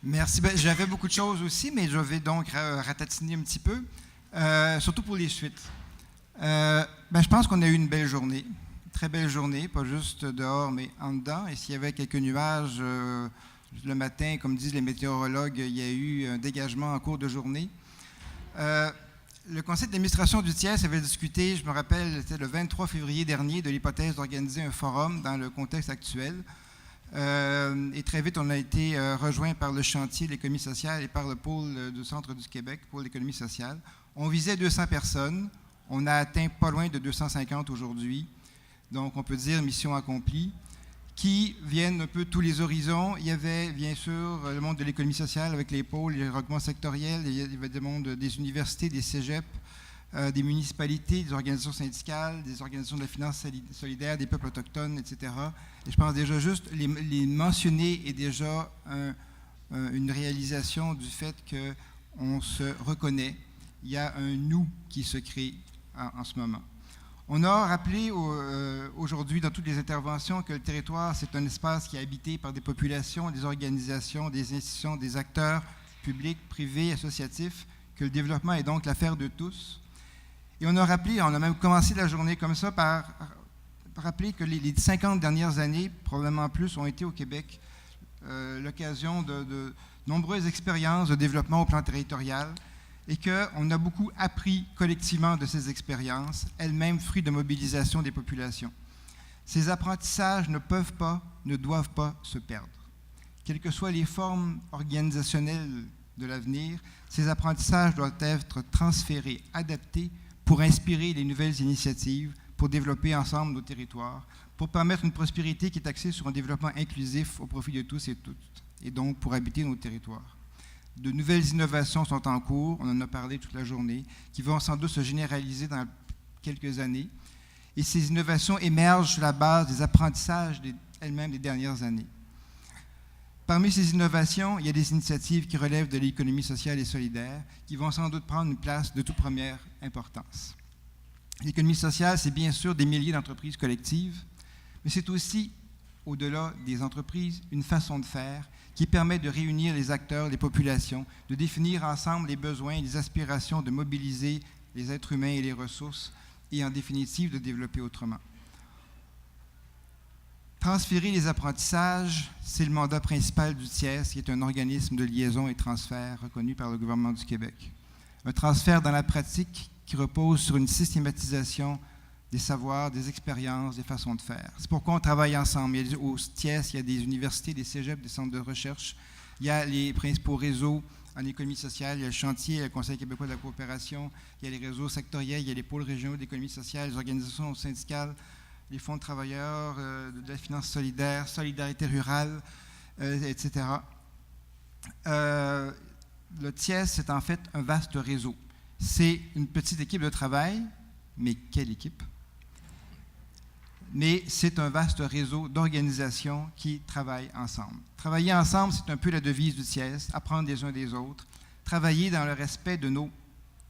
Merci. J'avais beaucoup de choses aussi, mais je vais donc ratatiner un petit peu, surtout pour les suites. Je pense qu'on a eu une belle journée, une très belle journée, pas juste dehors, mais en dedans. Et s'il y avait quelques nuages le matin, comme disent les météorologues, il y a eu un dégagement en cours de journée. Le conseil d'administration du TIES avait discuté, je me rappelle, c'était le 23 février dernier, de l'hypothèse d'organiser un forum dans le contexte actuel. Et très vite, on a été rejoint par le chantier de l'économie sociale et par le pôle du Centre du Québec pour l'économie sociale. On visait 200 personnes. On a atteint pas loin de 250 aujourd'hui. Donc, on peut dire mission accomplie, qui viennent un peu tous les horizons. Il y avait, bien sûr, le monde de l'économie sociale avec les pôles, les regroupements sectoriels. Il y avait le monde des universités, des cégeps, des municipalités, des organisations syndicales, des organisations de la finance solidaire, des peuples autochtones, etc. Et je pense déjà juste les mentionner est déjà une réalisation du fait qu'on se reconnaît. Il y a un « nous » qui se crée en ce moment. On a rappelé aujourd'hui dans toutes les interventions que le territoire, c'est un espace qui est habité par des populations, des organisations, des institutions, des acteurs publics, privés, associatifs, que le développement est donc l'affaire de tous. Et on a rappelé, on a même commencé la journée comme ça par rappeler que les 50 dernières années, probablement plus, ont été au Québec l'occasion de nombreuses expériences de développement au plan territorial et qu'on a beaucoup appris collectivement de ces expériences, elles-mêmes fruits de mobilisation des populations. Ces apprentissages ne peuvent pas, ne doivent pas se perdre. Quelles que soient les formes organisationnelles de l'avenir, ces apprentissages doivent être transférés, adaptés, pour inspirer les nouvelles initiatives, pour développer ensemble nos territoires, pour permettre une prospérité qui est axée sur un développement inclusif au profit de tous et toutes, et donc pour habiter nos territoires. De nouvelles innovations sont en cours, on en a parlé toute la journée, qui vont sans doute se généraliser dans quelques années, et ces innovations émergent sur la base des apprentissages elles-mêmes des dernières années. Parmi ces innovations, il y a des initiatives qui relèvent de l'économie sociale et solidaire, qui vont sans doute prendre une place de toute première importance. L'économie sociale, c'est bien sûr des milliers d'entreprises collectives, mais c'est aussi, au-delà des entreprises, une façon de faire qui permet de réunir les acteurs, les populations, de définir ensemble les besoins, les aspirations, de mobiliser les êtres humains et les ressources, et en définitive, de développer autrement. Transférer les apprentissages, c'est le mandat principal du TIES, qui est un organisme de liaison et transfert reconnu par le gouvernement du Québec. Un transfert dans la pratique qui repose sur une systématisation des savoirs, des expériences, des façons de faire. C'est pourquoi on travaille ensemble. Au TIES, il y a des universités, des cégeps, des centres de recherche. Il y a les principaux réseaux en économie sociale. Il y a le chantier, il y a le Conseil québécois de la coopération, il y a les réseaux sectoriels, il y a les pôles régionaux d'économie sociale, les organisations syndicales, les fonds de travailleurs, de la finance solidaire, solidarité rurale, etc. Le TIES, c'est en fait un vaste réseau. C'est une petite équipe de travail, mais quelle équipe? Mais c'est un vaste réseau d'organisations qui travaillent ensemble. Travailler ensemble, c'est un peu la devise du TIES, apprendre des uns des autres, travailler dans le respect de nos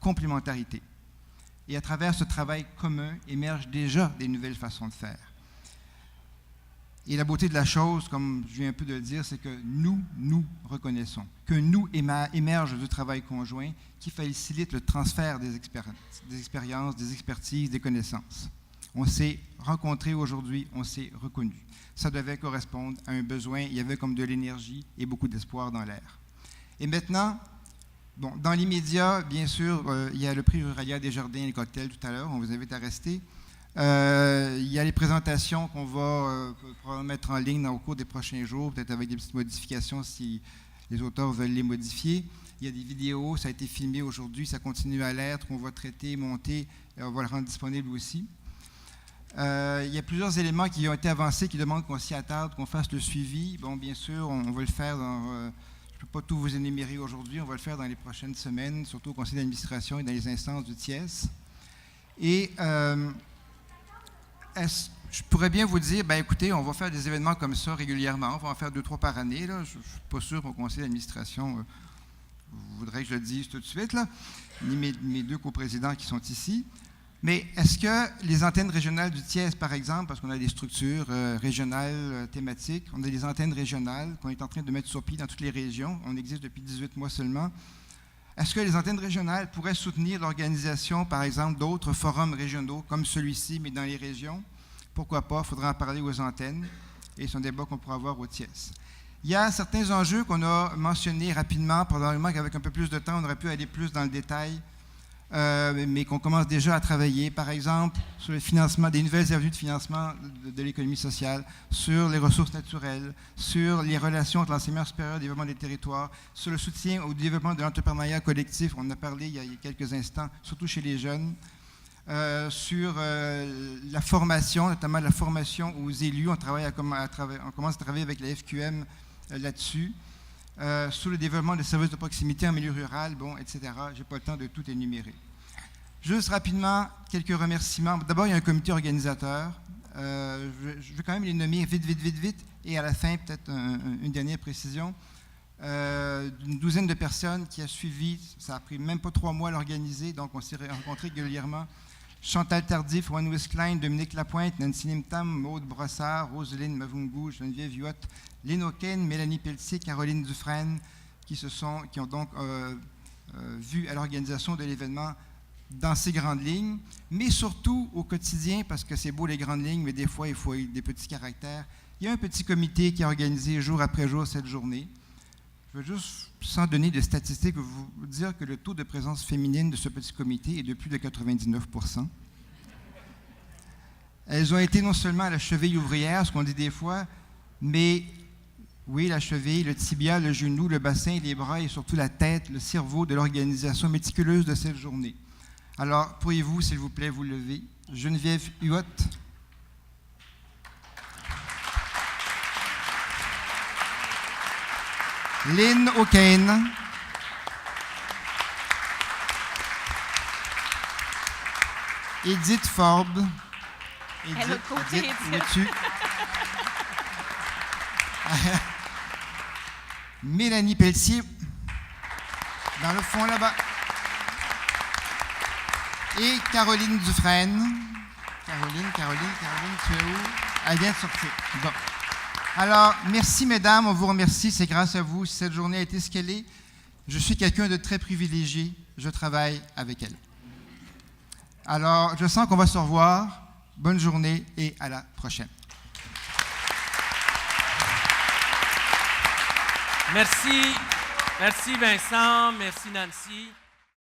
complémentarités. Et à travers ce travail commun émergent déjà des nouvelles façons de faire. Et la beauté de la chose, comme je viens un peu de le dire, c'est que nous reconnaissons, qu'un nous émerge du travail conjoint qui facilite le transfert des expériences, des expertises, des connaissances. On s'est rencontrés aujourd'hui, on s'est reconnus. Ça devait correspondre à un besoin, il y avait comme de l'énergie et beaucoup d'espoir dans l'air. Et maintenant, bon, dans l'immédiat, bien sûr, il y a le prix Ruralia des Jardins et le cocktail tout à l'heure, on vous invite à rester. Il y a les présentations qu'on va probablement mettre en ligne au cours des prochains jours, peut-être avec des petites modifications si les auteurs veulent les modifier. Il y a des vidéos, ça a été filmé aujourd'hui, ça continue à l'être, on va traiter, monter, et on va le rendre disponible aussi. Il y a plusieurs éléments qui ont été avancés qui demandent qu'on s'y attarde, qu'on fasse le suivi. Bon, bien sûr, on va le faire dans... je ne peux pas tout vous énumérer aujourd'hui, on va le faire dans les prochaines semaines, surtout au conseil d'administration et dans les instances du TIES. Et je pourrais bien vous dire, bien écoutez, on va faire des événements comme ça régulièrement, on va en faire 2-3 par année. Là. Je ne suis pas sûr qu'au conseil d'administration voudrait que je le dise tout de suite, là, ni mes deux coprésidents qui sont ici. Mais est-ce que les antennes régionales du TIES, par exemple, parce qu'on a des structures régionales thématiques, on a des antennes régionales qu'on est en train de mettre sur pied dans toutes les régions, on existe depuis 18 mois seulement, est-ce que les antennes régionales pourraient soutenir l'organisation, par exemple, d'autres forums régionaux comme celui-ci, mais dans les régions? Pourquoi pas? Il faudra en parler aux antennes, et c'est un débat qu'on pourra avoir au TIES. Il y a certains enjeux qu'on a mentionnés rapidement, probablement qu'avec un peu plus de temps, on aurait pu aller plus dans le détail, mais qu'on commence déjà à travailler, par exemple, sur le financement, des nouvelles avenues de financement de l'économie sociale, sur les ressources naturelles, sur les relations entre l'enseignement supérieur et le développement des territoires, sur le soutien au développement de l'entrepreneuriat collectif, on en a parlé il y a quelques instants, surtout chez les jeunes, sur la formation, notamment la formation aux élus, on commence à travailler avec la FQM là-dessus, sur le développement des services de proximité en milieu rural, etc. Je n'ai pas le temps de tout énumérer. Juste rapidement, quelques remerciements. D'abord, il y a un comité organisateur. Je vais quand même les nommer vite, et à la fin, peut-être une dernière précision. Une douzaine de personnes qui a suivi, ça a pris même pas 3 mois à l'organiser, donc on s'est rencontrés régulièrement. Chantal Tardif, Juan Klein, Dominique Lapointe, Nancy Nimtam, Maude Brossard, Roselyne Mavungu, Geneviève Huot, Lynn O'Kane, Mélanie Pelletier, Caroline Dufresne, qui ont donc vu à l'organisation de l'événement dans ces grandes lignes, mais surtout au quotidien, parce que c'est beau les grandes lignes, mais des fois, il faut des petits caractères. Il y a un petit comité qui a organisé jour après jour cette journée. Je veux juste, sans donner de statistiques, vous dire que le taux de présence féminine de ce petit comité est de plus de 99%. Elles ont été non seulement à la cheville ouvrière, ce qu'on dit des fois, mais oui, la cheville, le tibia, le genou, le bassin, les bras et surtout la tête, le cerveau de l'organisation méticuleuse de cette journée. Alors, pourriez-vous, s'il vous plaît, vous lever? Geneviève Huot. Lynn O'Kane. Edith Forbes. Edith, où es-tu? Mélanie Pelletier, dans le fond là-bas. Et Caroline Dufresne. Caroline, tu es où? Elle vient de sortir. Bon. Alors, merci mesdames, on vous remercie, c'est grâce à vous si cette journée a été ce qu'elle est. Je suis quelqu'un de très privilégié, je travaille avec elle. Alors, je sens qu'on va se revoir. Bonne journée et à la prochaine. Merci. Merci Vincent, merci Nancy.